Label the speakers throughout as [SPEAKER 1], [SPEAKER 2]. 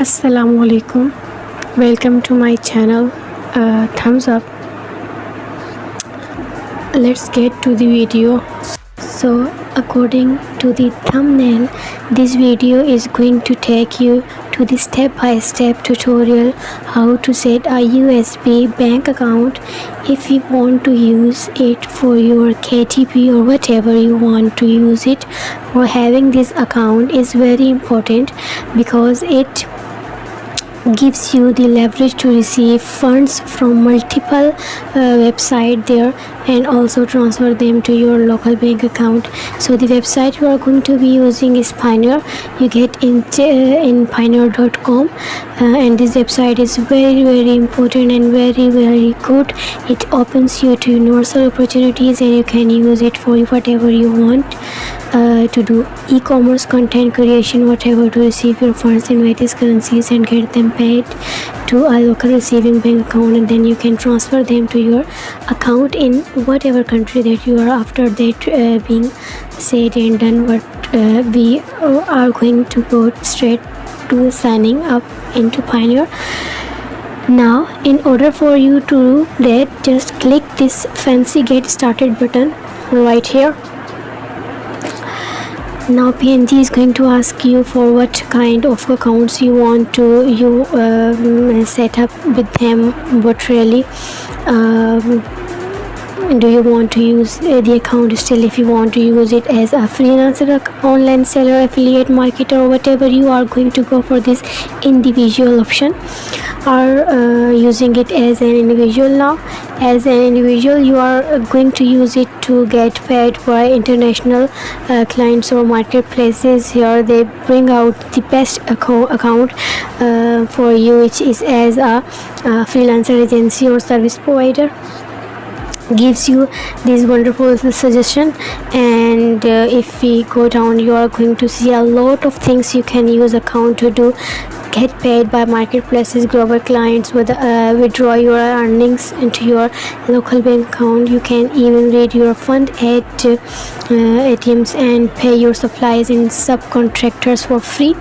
[SPEAKER 1] Assalamu alaikum. Welcome to my channel. Thumbs up. Let's get to the video. So according to the thumbnail, this video is going to take you to the step-by-step tutorial how to set a USB bank account if you want to use it for your KTP or whatever you want to use it for. Having this account is very important because it gives you the leverage to receive funds from multiple websites there and also transfer them to your local bank account. So the website you are going to be using is Payoneer. You get in payoneer.com, and this website is very important and very good. It opens you to universal opportunities and you can use it for whatever you want to do, e-commerce, content creation, whatever, to receive your funds in various currencies and get them paid to a local receiving bank account, and then you can transfer them to your account in whatever country that you are. After that being said and done, we are going to go straight to signing up into Payoneer. Now in order for you to do that, just click this fancy get started button right here. Now PNG is going to ask you for what kind of accounts you want to set up with them. What really do you want to use the account still? If you want to use it as a freelancer, online seller, affiliate marketer, or whatever, you are going to go for this individual option, or using it as an individual. Now as an individual, you are going to use it to get paid by international clients or marketplaces. Here they bring out the best account for you, which is as a freelancer agency or service provider. Gives you this wonderful suggestion, and if we go down, you are going to see a lot of things you can use account to do. Get paid by marketplaces, global clients, withdraw your earnings into your local bank account. You can even read your fund at ATMs and pay your supplies and subcontractors for free.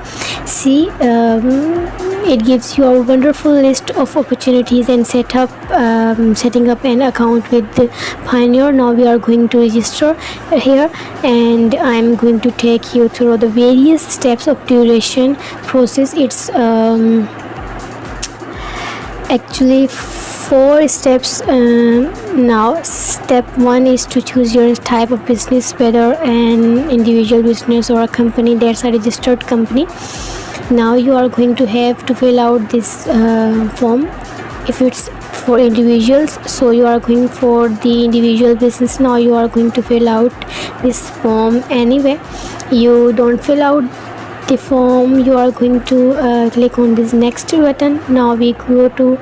[SPEAKER 1] See, it gives you a wonderful list of opportunities and setting up an account with Payoneer. Now we are going to register here, and I'm going to take you through the various steps of duration process. It's actually 4 steps. Now step 1 is to choose your type of business, whether an individual business or a company that's a registered company. Now you are going to have to fill out this form. If it's for individuals, so you are going for the individual business. Now you are going to fill out this form anyway. You don't fill out the form, you are going to click on this next button. Now we go to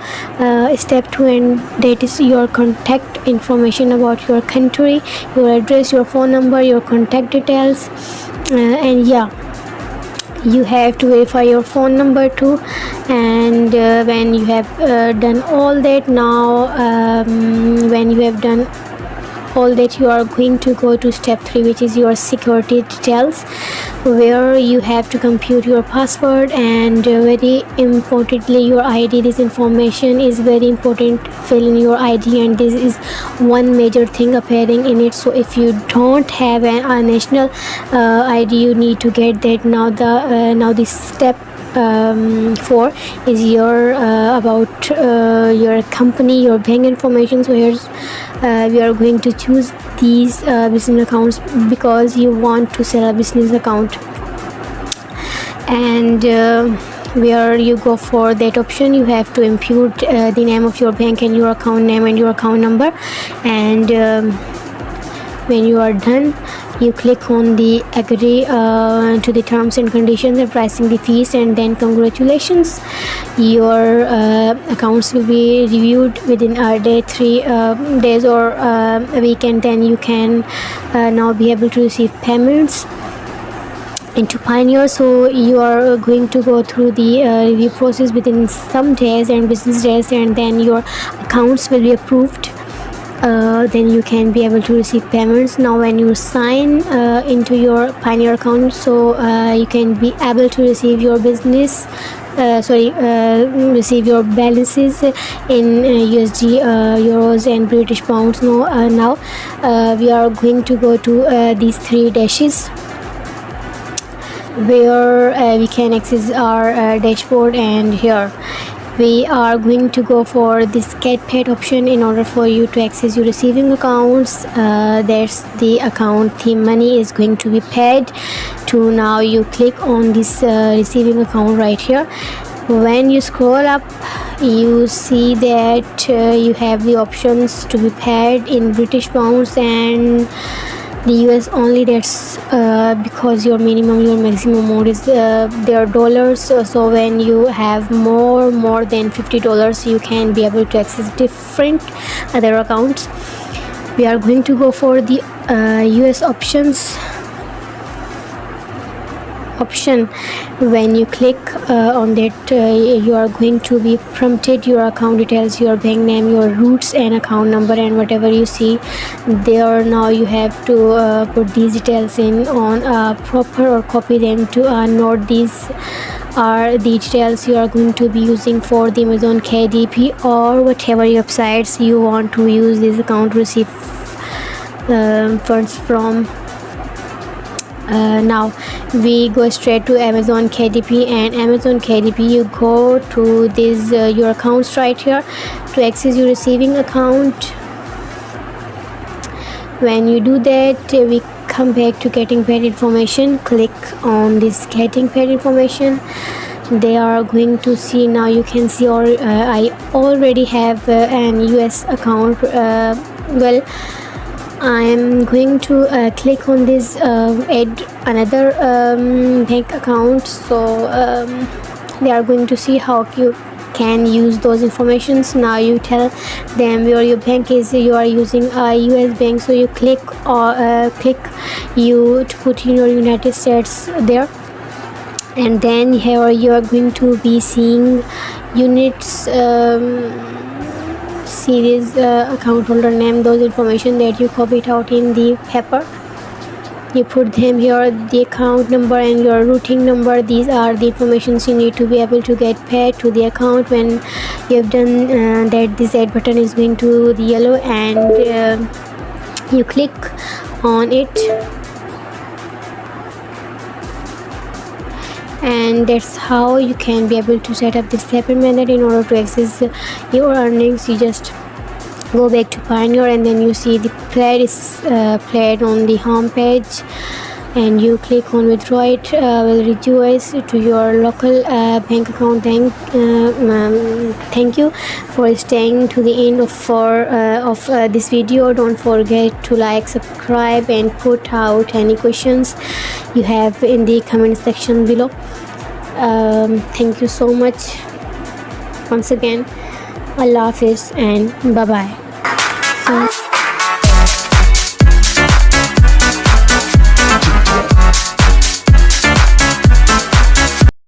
[SPEAKER 1] step 2, and that is your contact information about your country, your address, your phone number, your contact details, and yeah, you have to verify your phone number too. And when you have done all that, now when you have done all that, you are going to go to step 3, which is your security details, where you have to compute your password and very importantly your ID. This information is very important. Fill in your ID, and this is one major thing appearing in it. So if you don't have a national ID, you need to get that. Now this step 4 is your about your company, your bank information. So here's we are going to choose these business accounts because you want to sell a business account, and where you go for that option, you have to input the name of your bank and your account name and your account number, and when you are done, you click on the agree to the terms and conditions and pricing the fees, and then congratulations, your accounts will be reviewed within a day, 3 days or a week, and then you can now be able to receive payments into Payoneer. So you are going to go through the review process within some days and business days, and then your accounts will be approved. Then you can be able to receive payments. Now when you sign into your Payoneer account, so you can be able to receive your business receive your balances in USD, euros and British pounds. Now we are going to go to these three dashes where we can access our dashboard, and here we are going to go for this get paid option in order for you to access your receiving accounts. There's the account the money is going to be paid to. Now you click on this receiving account right here. When you scroll up, you see that you have the options to be paid in British pounds and the US only. That's because your maximum amount is their dollars. So when you have more than $50, you can be able to access different other accounts. We are going to go for the US option. When you click on that, you are going to be prompted your account details, your bank name, your roots and account number, and whatever you see there. Now you have to put these details in on proper or copy them to note. These are the details you are going to be using for the Amazon KDP or whatever websites you want to use this account to receive funds from. Now we go straight to Amazon KDP, and Amazon KDP you go to this your accounts right here to access your receiving account. When you do that, we come back to getting paid information. Click on this getting paid information. They are going to see, now you can see, or I already have an US account. Well, I am going to click on this add another bank account. So they are going to see how you can use those informations. Now you tell them where your bank is. You are using a US bank, so you click you to put in your United States there, and then here you are going to be seeing units, series, account holder name, those information that you copied out in the paper. You put them here, the account number and your routing number. These are the informations you need to be able to get paid to the account. When you have done that, this add button is going to the yellow, and you click on it, and that's how you can be able to set up this payment method. In order to access your earnings, you just go back to Payoneer, and then you see the played is played on the home page, and you click on withdraw. It will reduce to your local bank account. Thank you for staying to the end of this video. Don't forget to like, subscribe, and put out any questions you have in the comment section below. Thank you so much once again. Allah Hafiz and bye bye.